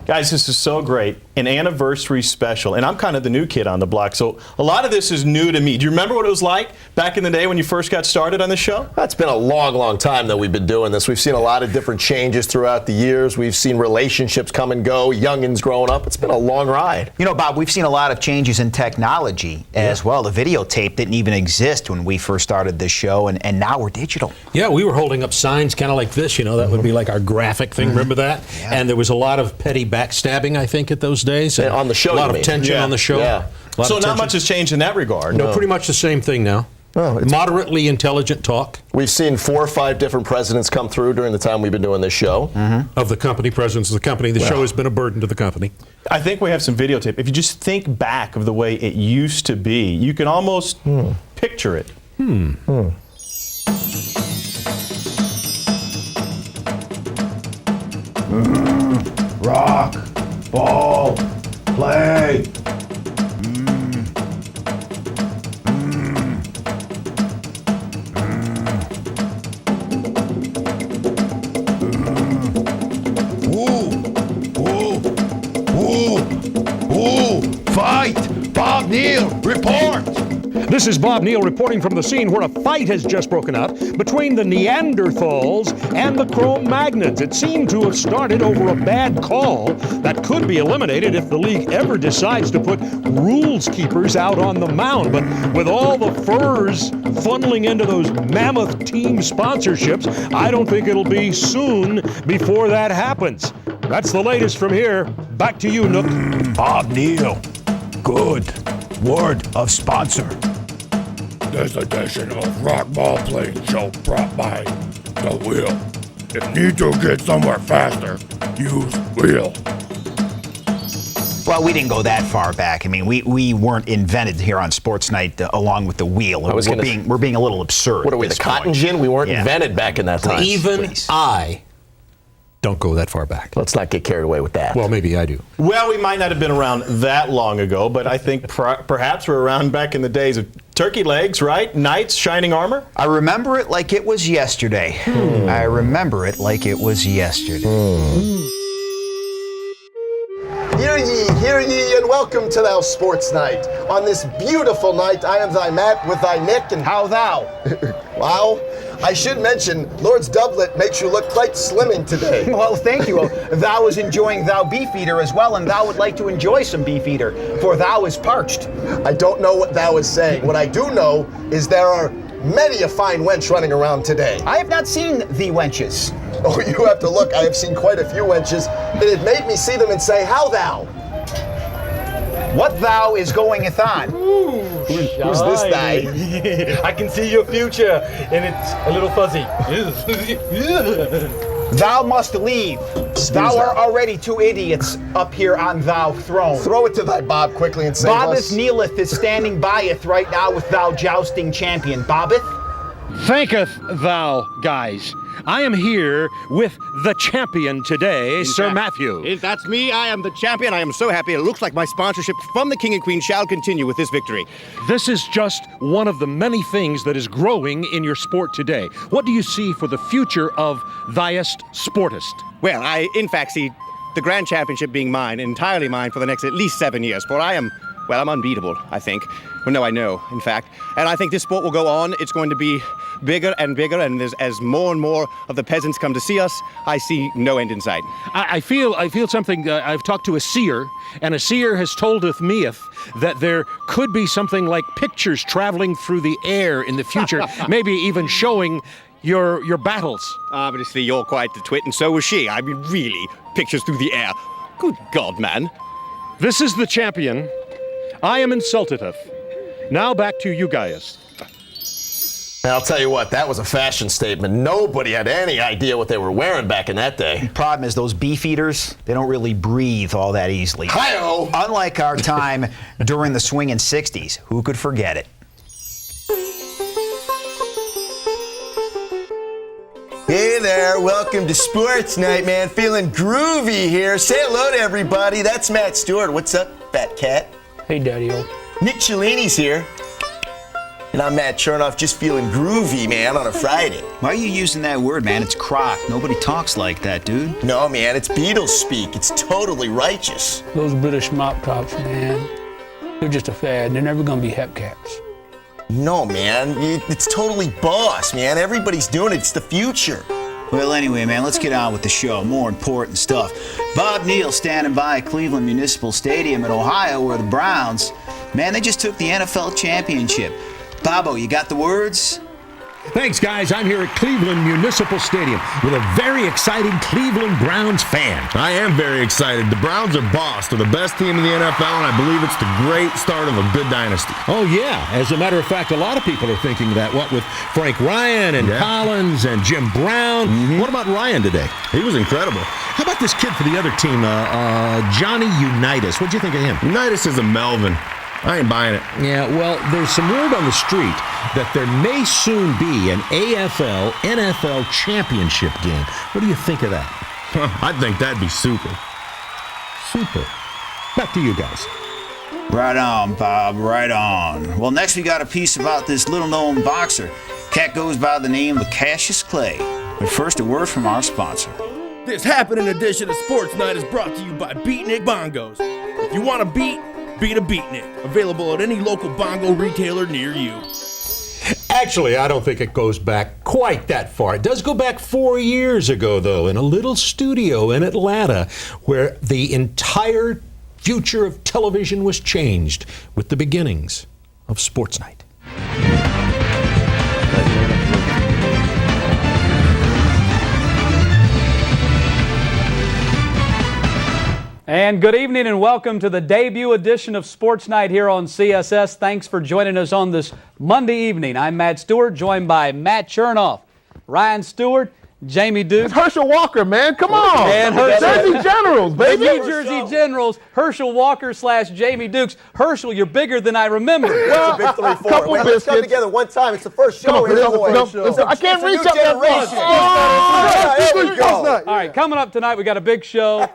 Guys, this is so great. An anniversary special. And I'm kind of the new kid on the block, so a lot of this is new to me. Do you remember what it was like back in the day when you first got started on the show? It's been a long, long time that we've been doing this. We've seen a lot of different changes throughout the years. We've seen relationships come and go, youngins growing up. It's been a long ride. You know, Bob, we've seen a lot of changes in technology as well. The videotape didn't even exist when we first started this show, and now we're digital. Yeah, we were holding up signs kind of like this, you know, that would be like our graphic thing. Remember that? Yeah. And there was a lot of petty backstabbing, I think, at those days. And on the show, a lot of tension on the show. Yeah. So not much has changed in that regard. No, pretty much the same thing now. Oh, moderately intelligent talk. We've seen 4 or 5 different presidents come through during the time we've been doing this show. Of the company, presidents of the company. The show has been a burden to the company. I think we have some videotape. If you just think back of the way it used to be, you can almost picture it. Rock, ball, play. Fight! Bob Neal, report! This is Bob Neal reporting from the scene where a fight has just broken out between the Neanderthals and the Cro-Magnons. It seemed to have started over a bad call that could be eliminated if the league ever decides to put rules keepers out on the mound. But with all the furs funneling into those mammoth team sponsorships, I don't think it'll be soon before that happens. That's the latest from here. Back to you, Nook. Bob Neal, good word of sponsor. This edition of Rock Ball Play Show brought by the Wheel. If you need to get somewhere faster, use Wheel. Well, we didn't go that far back. I mean, we weren't invented here on SportsNite along with the wheel. We're being a little absurd. What are we, the cotton gin? We weren't invented back in that time. Even I don't go that far back. Let's not get carried away with that. Well, maybe I do. Well, we might not have been around that long ago, but I think perhaps we're around back in the days of turkey legs, right? Knights, shining armor? I remember it like it was yesterday. I remember it like it was yesterday. Hear ye, and welcome to thou Sports Night. On this beautiful night, I am thy Matt with thy Nick, and how thou? Wow. I should mention, Lord's doublet makes you look quite slimming today. Well, thank you. Thou is enjoying thou beefeater as well, and thou would like to enjoy some beefeater, for thou is parched. I don't know what thou is saying. What I do know is there are many a fine wench running around today. I have not seen the wenches. Oh, you have to look. I have seen quite a few wenches, and it made me see them and say, how thou? What thou is goingeth on? Who's this thou? I can see your future, and it's a little fuzzy. Thou must leave. Thou art already 2 idiots up here on thou throne. Throw it to thy Bob quickly and save us. Bobbeth kneeleth is standing byeth right now with thou jousting champion. Bobbeth? Thanketh thou, guys. I am here with the champion today, Sir Matthew. If that's me, I am the champion. I am so happy. It looks like my sponsorship from the King and Queen shall continue with this victory. This is just one of the many things that is growing in your sport today. What do you see for the future of thyest sportist? Well, I, in fact, see the Grand Championship being mine, entirely mine for the next at least 7 years, for I am, well, I'm unbeatable, I think. Well, no, I know, in fact. And I think this sport will go on. It's going to be bigger, and as more and more of the peasants come to see us, I see no end in sight. I feel something. I've talked to a seer, and a seer has toldeth me that there could be something like pictures traveling through the air in the future, maybe even showing your battles. Obviously, you're quite the twit, and so was she. I mean, really, pictures through the air. Good God, man. This is the champion. I am insultedeth. Now back to you guys. And I'll tell you what, that was a fashion statement. Nobody had any idea what they were wearing back in that day. The problem is those beefeaters, they don't really breathe all that easily. Hi-oh! Unlike our time during the swinging 60s. Who could forget it? Hey there, welcome to Sports Night, man. Feeling groovy here. Say hello to everybody. That's Matt Stewart. What's up, fat cat? Hey, Daddy-o. Nick Cellini's here. And I'm Matt Chernoff, just feeling groovy, man, on a Friday. Why are you using that word, man? It's crock. Nobody talks like that, dude. No, man, it's Beatles speak. It's totally righteous. Those British mop tops, man, they're just a fad. They're never gonna be hepcaps. No, man, it's totally boss, man. Everybody's doing it. It's the future. Well, anyway, man, let's get on with the show. More important stuff. Bob Neal standing by at Cleveland Municipal Stadium in Ohio, where the Browns, man, they just took the NFL championship. Bobo, you got the words? Thanks, guys. I'm here at Cleveland Municipal Stadium with a very excited Cleveland Browns fan. I am very excited. The Browns are boss. They're the best team in the NFL, and I believe it's the great start of a good dynasty. Oh, yeah. As a matter of fact, a lot of people are thinking that. What with Frank Ryan and Collins and Jim Brown. What about Ryan today? He was incredible. How about this kid for the other team, Johnny Unitas? What'd you think of him? Unitas is a Melvin. I ain't buying it. Yeah, well, there's some word on the street that there may soon be an AFL NFL championship game. What do you think of that? I think that'd be super. Super. Back to you guys. Right on, Bob, right on. Well, next we got a piece about this little-known boxer. Cat goes by the name of Cassius Clay. But first, a word from our sponsor. This happening edition of Sports Night is brought to you by Beatnik Bongos. If you want to beat a Beatnik. Available at any local bongo retailer near you. Actually, I don't think it goes back quite that far. It does go back 4 years ago, though, in a little studio in Atlanta, where the entire future of television was changed with the beginnings of Sports Night. And good evening and welcome to the debut edition of Sports Night here on CSS. Thanks for joining us on this Monday evening. I'm Matt Stewart, joined by Matt Chernoff, Ryan Stewart, Jamie Dukes. It's Herschel Walker, man. Come on. And Jersey Generals, baby. The New Jersey Generals, Herschel Walker / Jamie Dukes. Herschel, you're bigger than I remember. Well, Big 3-4. couple Wait, let's come biscuits. together one time. It's the first show. I can't reach up that generation. far. There we go. All right, coming up tonight, we got a big show.